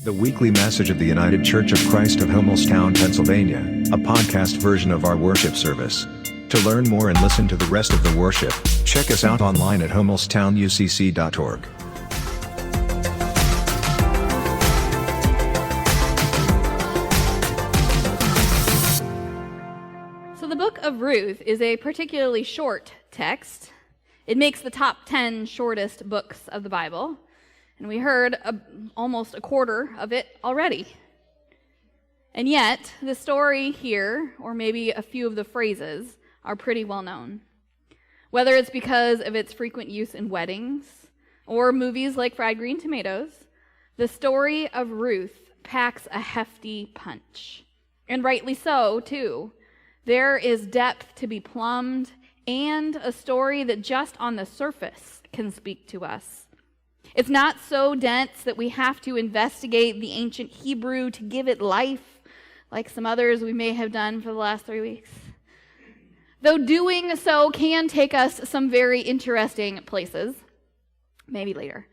The weekly message of the United Church of Christ of Homestown, Pennsylvania, a podcast version of our worship service. To learn more and listen to the rest of the worship, check us out online at homestown.ucc.org. So the book of Ruth is a particularly short text. It makes the top 10 shortest books of the Bible. And we heard almost a quarter of it already. And yet, the story here, or maybe a few of the phrases, are pretty well known. Whether it's because of its frequent use in weddings, or movies like Fried Green Tomatoes, the story of Ruth packs a hefty punch. And rightly so, too. There is depth to be plumbed, and a story that just on the surface can speak to us. It's not so dense that we have to investigate the ancient Hebrew to give it life, like some others we may have done for the last 3 weeks. Though doing so can take us some very interesting places, maybe later.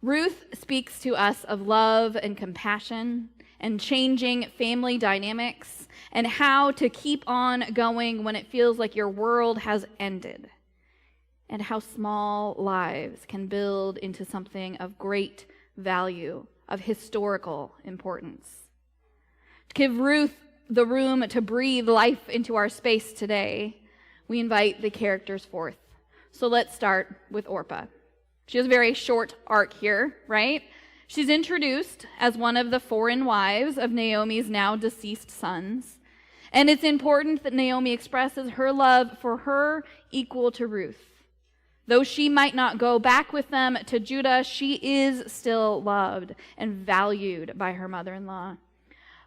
Ruth speaks to us of love and compassion and changing family dynamics and how to keep on going when it feels like your world has ended, and how small lives can build into something of great value, of historical importance. To give Ruth the room to breathe life into our space today, we invite the characters forth. So let's start with Orpah. She has a very short arc here, right? She's introduced as one of the foreign wives of Naomi's now deceased sons. And it's important that Naomi expresses her love for her equal to Ruth. Though she might not go back with them to Judah, she is still loved and valued by her mother-in-law.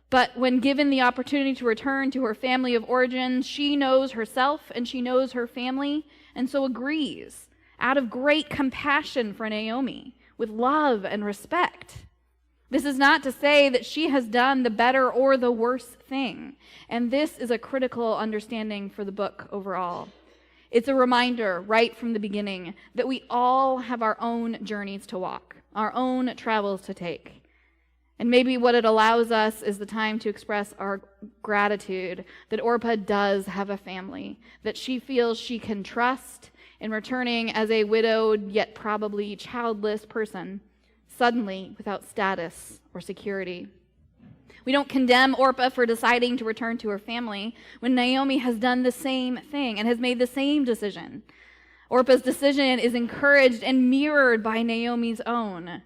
But when given the opportunity to return to her family of origin, she knows herself and she knows her family, and so agrees out of great compassion for Naomi, with love and respect. This is not to say that she has done the better or the worse thing, and this is a critical understanding for the book overall. It's a reminder right from the beginning that we all have our own journeys to walk, our own travels to take. And maybe what it allows us is the time to express our gratitude that Orpah does have a family, that she feels she can trust in returning as a widowed yet probably childless person, suddenly without status or security. We don't condemn Orpah for deciding to return to her family when Naomi has done the same thing and has made the same decision. Orpah's decision is encouraged and mirrored by Naomi's own.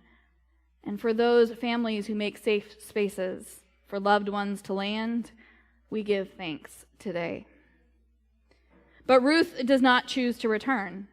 And for those families who make safe spaces for loved ones to land, we give thanks today. But Ruth does not choose to return,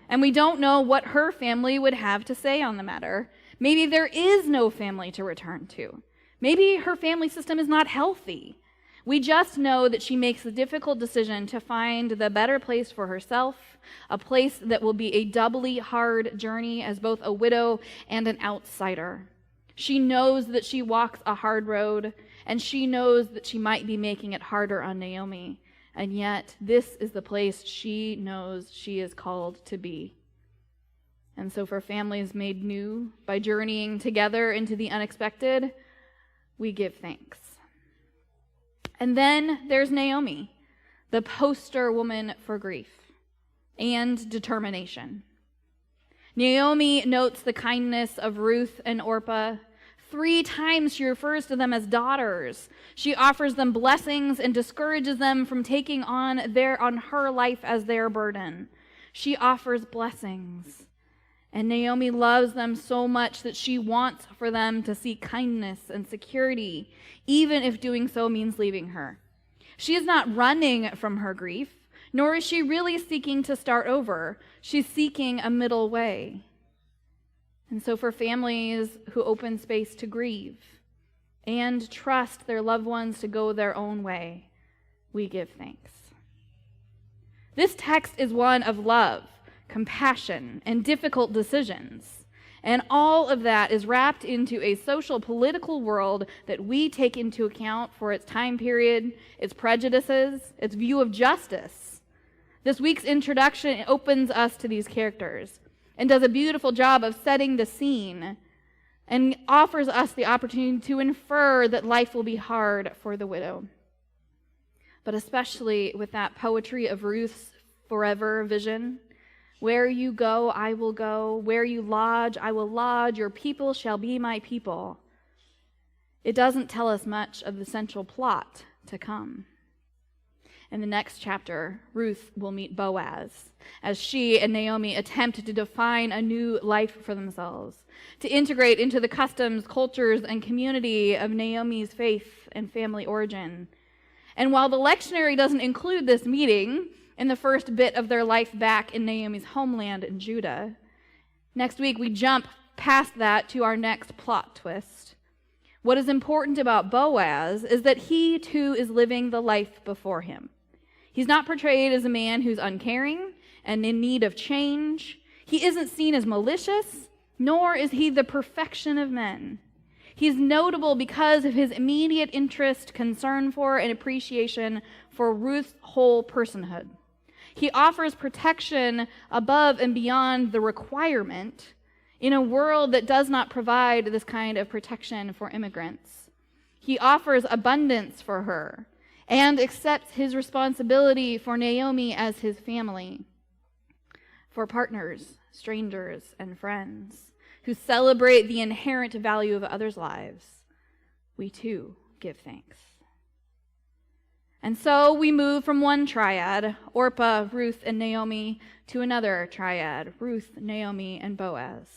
and we don't know what her family would have to say on the matter. Maybe there is no family to return to. Maybe her family system is not healthy. We just know that she makes the difficult decision to find the better place for herself, a place that will be a doubly hard journey as both a widow and an outsider. She knows that she walks a hard road, and she knows that she might be making it harder on Naomi, and yet this is the place she knows she is called to be. And so for families made new by journeying together into the unexpected, we give thanks. And then there's Naomi, the poster woman for grief and determination. Naomi notes the kindness of Ruth and Orpah. 3 times she refers to them as daughters. She offers them blessings and discourages them from taking on her life as their burden. She offers blessings. And Naomi loves them so much that she wants for them to see kindness and security, even if doing so means leaving her. She is not running from her grief, nor is she really seeking to start over. She's seeking a middle way. And so for families who open space to grieve and trust their loved ones to go their own way, we give thanks. This text is one of love, compassion, and difficult decisions. And all of that is wrapped into a social political world that we take into account for its time period, its prejudices, its view of justice. This week's introduction opens us to these characters and does a beautiful job of setting the scene and offers us the opportunity to infer that life will be hard for the widow. But especially with that poetry of Ruth's forever vision, where you go, I will go. Where you lodge, I will lodge. Your people shall be my people. It doesn't tell us much of the central plot to come. In the next chapter, Ruth will meet Boaz as she and Naomi attempt to define a new life for themselves, to integrate into the customs, cultures, and community of Naomi's faith and family origin. And while the lectionary doesn't include this meeting in the first bit of their life back in Naomi's homeland in Judah, next week we jump past that to our next plot twist. What is important about Boaz is that he too is living the life before him. He's not portrayed as a man who's uncaring and in need of change. He isn't seen as malicious, nor is he the perfection of men. He's notable because of his immediate interest, concern for, and appreciation for Ruth's whole personhood. He offers protection above and beyond the requirement in a world that does not provide this kind of protection for immigrants. He offers abundance for her and accepts his responsibility for Naomi as his family, for partners, strangers, and friends who celebrate the inherent value of others' lives. We too give thanks. And so we move from one triad, Orpah, Ruth, and Naomi, to another triad, Ruth, Naomi, and Boaz.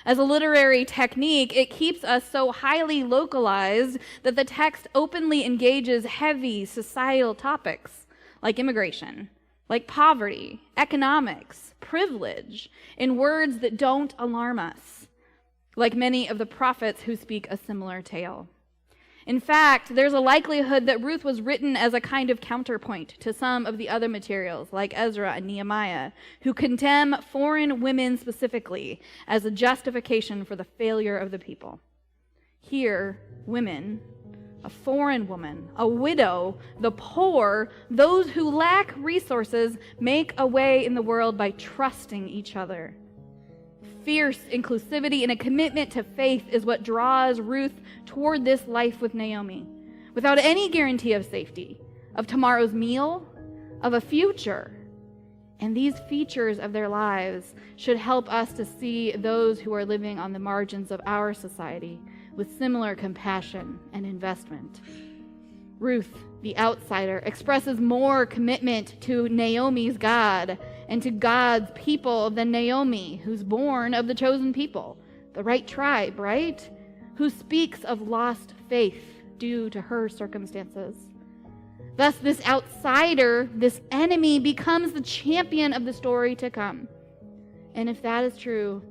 As a literary technique, it keeps us so highly localized that the text openly engages heavy societal topics like immigration, like poverty, economics, privilege, in words that don't alarm us, like many of the prophets who speak a similar tale. In fact, there's a likelihood that Ruth was written as a kind of counterpoint to some of the other materials, like Ezra and Nehemiah, who condemn foreign women specifically as a justification for the failure of the people. Here, women, a foreign woman, a widow, the poor, those who lack resources, make a way in the world by trusting each other. Fierce inclusivity and a commitment to faith is what draws Ruth toward this life with Naomi, without any guarantee of safety, of tomorrow's meal, of a future. And these features of their lives should help us to see those who are living on the margins of our society with similar compassion and investment. Ruth, the outsider, expresses more commitment to Naomi's God and to God's people than Naomi, who's born of the chosen people, the right tribe, right? Who speaks of lost faith due to her circumstances. Thus, this outsider, this enemy, becomes the champion of the story to come. And if that is true,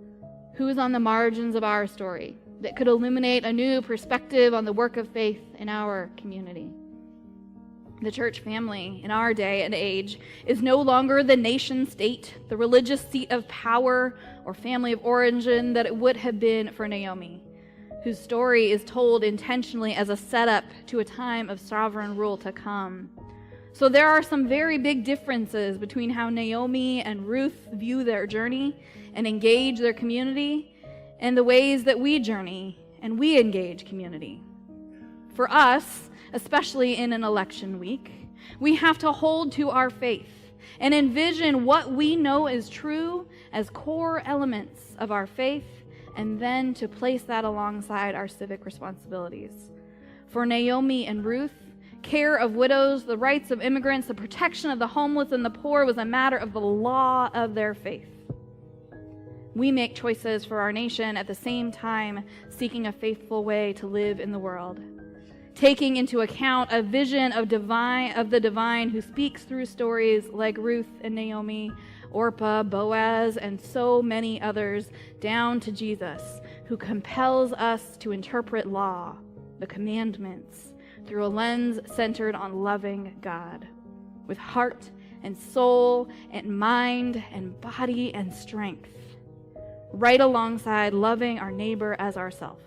who is on the margins of our story that could illuminate a new perspective on the work of faith in our community? The church family in our day and age is no longer the nation state, the religious seat of power or family of origin that it would have been for Naomi, whose story is told intentionally as a setup to a time of sovereign rule to come. So there are some very big differences between how Naomi and Ruth view their journey and engage their community and the ways that we journey and we engage community. For us, especially in an election week, we have to hold to our faith and envision what we know is true as core elements of our faith, and then to place that alongside our civic responsibilities. For Naomi and Ruth, care of widows, the rights of immigrants, the protection of the homeless and the poor was a matter of the law of their faith. We make choices for our nation at the same time seeking a faithful way to live in the world, taking into account a vision of the divine who speaks through stories like Ruth and Naomi, Orpah, Boaz, and so many others, down to Jesus, who compels us to interpret law, the commandments, through a lens centered on loving God, with heart and soul and mind and body and strength, right alongside loving our neighbor as ourselves.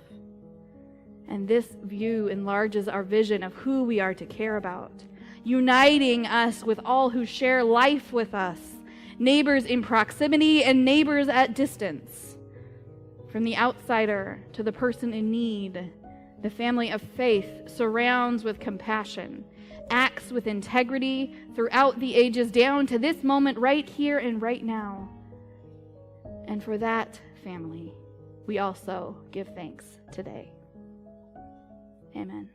And this view enlarges our vision of who we are to care about, uniting us with all who share life with us, neighbors in proximity and neighbors at distance. From the outsider to the person in need, the family of faith surrounds with compassion, acts with integrity throughout the ages down to this moment right here and right now. And for that family, we also give thanks today. Amen.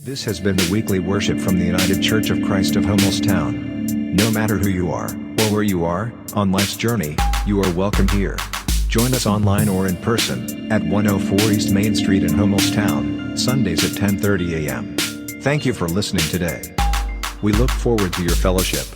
This has been the weekly worship from the United Church of Christ of Homestown. No matter who you are, or where you are, on life's journey, you are welcome here. Join us online or in person, at 104 East Main Street in Homestown, Sundays at 10:30 a.m. Thank you for listening today. We look forward to your fellowship.